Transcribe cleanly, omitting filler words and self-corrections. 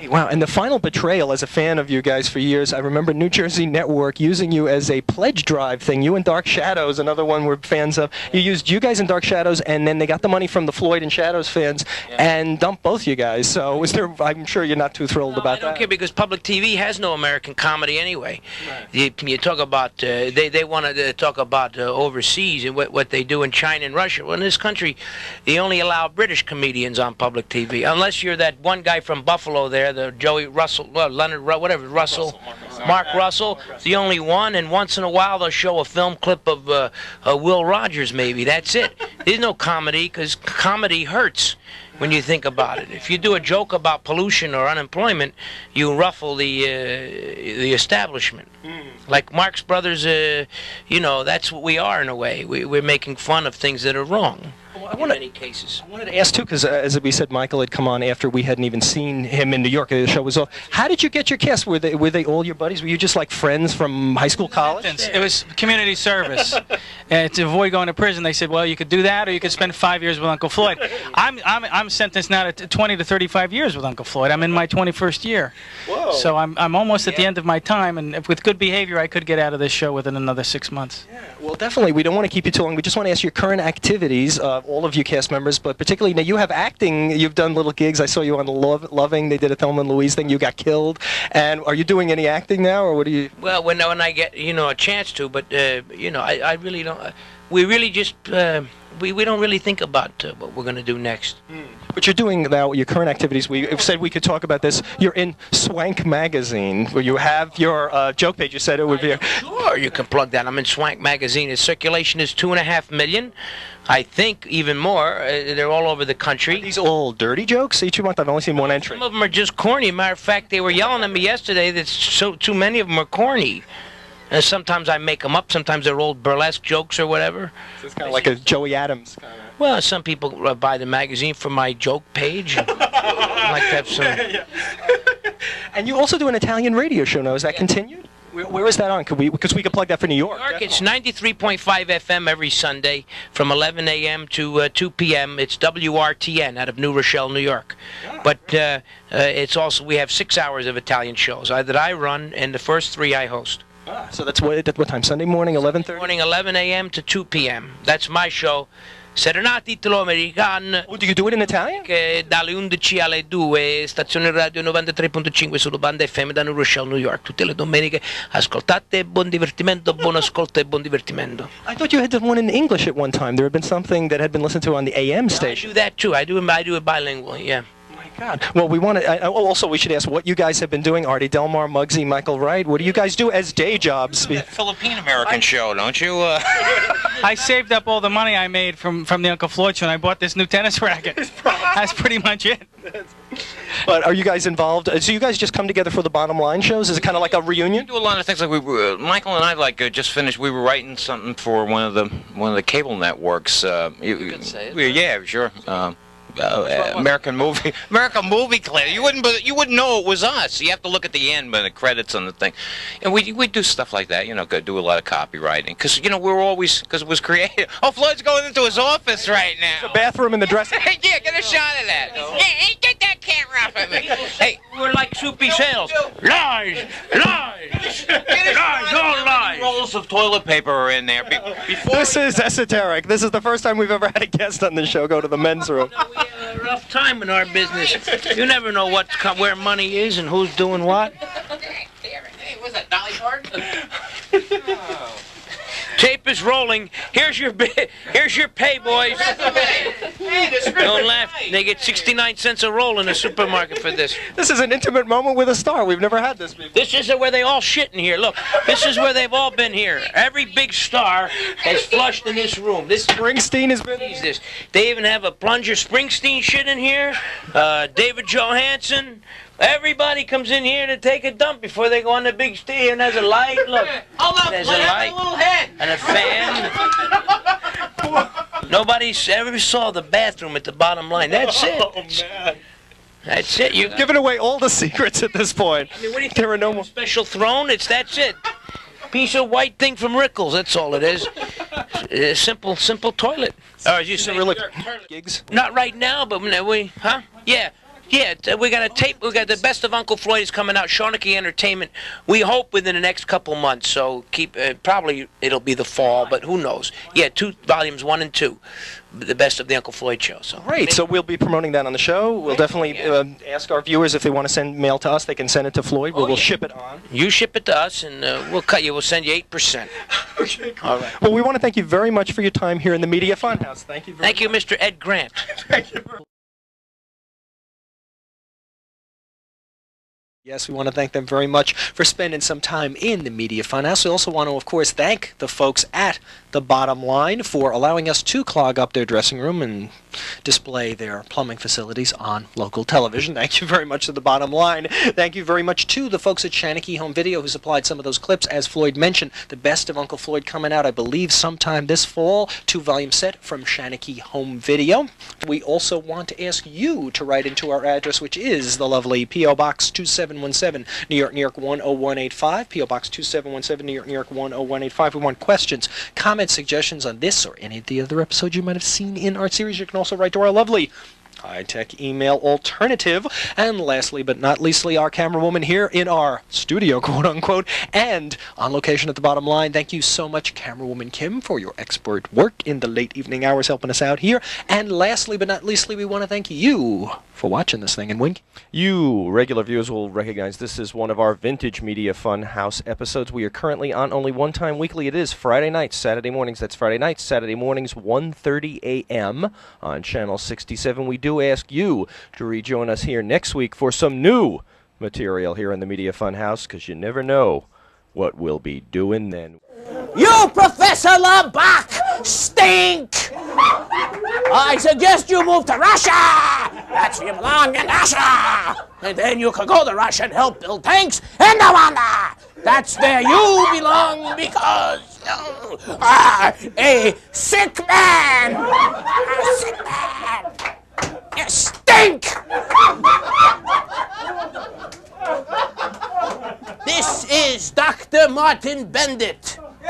Wow, and the final betrayal, as a fan of you guys for years, I remember New Jersey Network using you as a pledge drive thing. You and Dark Shadows, another one we're fans of. You used you guys and Dark Shadows, and then they got the money from the Floyd and Shadows fans and dumped both you guys. So was there? I'm sure you're not too thrilled about that. I don't care, because public TV has no American comedy anyway. Right. You talk about they want to talk about overseas and what they do in China and Russia. Well, in this country, they only allow British comedians on public TV, unless you're that one guy from Buffalo there, the Joey Russell, Leonard, whatever, Mark Russell, the only one, and once in a while they'll show a film clip of Will Rogers, maybe. That's it. There's no comedy, because comedy hurts when you think about it. If you do a joke about pollution or unemployment, you ruffle the establishment. Like Marx Brothers, you know, that's what we are in a way. We're making fun of things that are wrong. In many cases. I wanted to ask too, because as we said, Michael had come on after we hadn't even seen him in New York. The show was off. How did you get your cast? Were they all your buddies? Were you just like friends from high school, college? It was community service. To avoid going to prison, they said, well, you could do that, or you could spend 5 years with Uncle Floyd. I'm sentenced now to 20 to 35 years with Uncle Floyd. I'm in my 21st year. Whoa. So I'm almost at the end of my time, and if with good behavior, I could get out of this show within another 6 months. Yeah. Well, definitely. We don't want to keep you too long. We just want to ask your current activities, all of you cast members, but particularly now you have acting. You've done little gigs. I saw you on the Loving. They did a Thelma and Louise thing. You got killed. And are you doing any acting now, or what do you? Well, when I get a chance to, but I really don't. We really just we don't really think about what we're going to do next. But you're doing now your current activities. We said we could talk about this. You're in Swank Magazine, where you have your joke page. You said it would be. Sure, you can plug that. I'm in Swank Magazine. Its circulation is 2.5 million. I think even more. They're all over the country. Are these all dirty jokes each month? I've only seen one entry. Some of them are just corny. Matter of fact, they were yelling at me yesterday that too many of them are corny. And sometimes I make them up. Sometimes they're old burlesque jokes or whatever. So it's kind of like a Joey Adams kind of. Well, some people buy the magazine for my joke page. I'd like to have some. Yeah. And you also do an Italian radio show now. Is that continued? Where is that on? Because we could plug that for New York. New York, it's 93.5 FM every Sunday from 11 a.m. to 2 p.m. It's WRTN out of New Rochelle, New York. Yeah. But it's also, we have 6 hours of Italian shows that I run, and the first 3 I host. So that's what time? Sunday morning, 11:30? Morning, 11 a.m. to 2 p.m. That's my show. Serenate Italo-Americane. Oh, do you do it in Italian? Dalle 11 alle 2, stazione radio 93.5 sulla banda FM da New Rochelle, New York. Tutte le domeniche. Ascoltate, buon divertimento, buon ascolto e buon divertimento. I thought you had done one in English at one time. There had been something that had been listened to on the AM station. I do that too. I do it bilingual, yeah. God. Well, we want to. Also, we should ask what you guys have been doing. Artie Delmar, Muggsy, Michael Wright. What do you guys do as day jobs? That Philippine-American show, don't you? I saved up all the money I made from the Uncle Floyd show, and I bought this new tennis racket. That's pretty much it. But are you guys involved? So you guys just come together for the Bottom Line shows? Is it kind of like a reunion? We do a lot of things. Like Michael and I just finished. We were writing something for one of the cable networks. You can say it. Yeah, sure. American movie clip. You wouldn't know it was us. You have to look at the end when the credits on the thing, and we do stuff like that. Do a lot of copywriting because we're always because it was creative. Oh, Floyd's going into his office right now. The bathroom in the dressing. Yeah, get a shot of that. Yeah, get that camera off of me. Hey, we're like soupy sales. Lies, lies, lies, all lies. Rolls of toilet paper are in there. This is esoteric. This is the first time we've ever had a guest on the show go to the men's room. We have a rough time in our business. You never know where money is and who's doing what. Hey, what's that, Dolly Parton? Oh. Tape is rolling. Here's your pay, boys. Don't laugh. They get 69 cents a roll in the supermarket for this. This is an intimate moment with a star. We've never had this before. This is where they all shit in here. Look, this is where they've all been here. Every big star has flushed in this room. This Springsteen has been in this. They even have a plunger Springsteen shit in here. David Johansen. Everybody comes in here to take a dump before they go on the big stage, and there's a light. Look, there's a light and a fan. Nobody ever saw the bathroom at the Bottom Line. That's it. Oh man, that's it. You've given away all the secrets at this point. I mean, what do you think? There are no more special throne. That's it. Piece of white thing from Rickles. That's all it is. Simple toilet. Or as you say, really gigs? Not right now, but we, huh? Yeah. Yeah, we got a tape. We got the Best of Uncle Floyd is coming out. Shawnee Entertainment. We hope within the next couple months. So keep. Probably it'll be the fall, but who knows? Yeah, 2 volumes, 1 and 2, the Best of the Uncle Floyd show. So great. So we'll be promoting that on the show. We'll definitely ask our viewers if they want to send mail to us. They can send it to Floyd. We'll ship it on. You ship it to us, and we'll cut you. We'll send you 8%. Okay. Cool. All right. Well, we want to thank you very much for your time here in the Media Funhouse. Thank you. Thank you, Mr. Ed Grant. Thank you. Yes, we want to thank them very much for spending some time in the Media Funhouse. We also want to, of course, thank the folks at The Bottom Line for allowing us to clog up their dressing room and display their plumbing facilities on local television. Thank you very much to The Bottom Line. Thank you very much to the folks at Shawnee Home Video who supplied some of those clips. As Floyd mentioned, the Best of Uncle Floyd coming out, I believe, sometime this fall. 2-volume set from Shawnee Home Video. We also want to ask you to write into our address, which is the lovely P.O. Box 2717, New York, New York 10185. P.O. Box 2717, New York, New York 10185. We want questions, comments, suggestions on this or any of the other episodes you might have seen in our series. You can also write to our lovely high-tech email alternative. And lastly but not leastly, our camerawoman here in our studio, quote-unquote, and on location at The Bottom Line. Thank you so much, camerawoman Kim, for your expert work in the late evening hours helping us out here. And lastly but not leastly, we want to thank you for watching this thing. And Wink? You regular viewers will recognize this is one of our vintage Media Fun House episodes. We are currently on only one time weekly. It is Friday nights, Saturday mornings. That's Friday nights, Saturday mornings, 1:30 a.m. on Channel 67. We do ask you to rejoin us here next week for some new material here in the Media Fun House, because you never know what we'll be doing then. You, Professor LeBach, stink! I suggest you move to Russia! That's where you belong, in Russia! And then you could go to Russia and help build tanks in Rwanda! That's where you belong because a sick man! A sick man! You stink! This is Dr. Martin Bendit. Yay!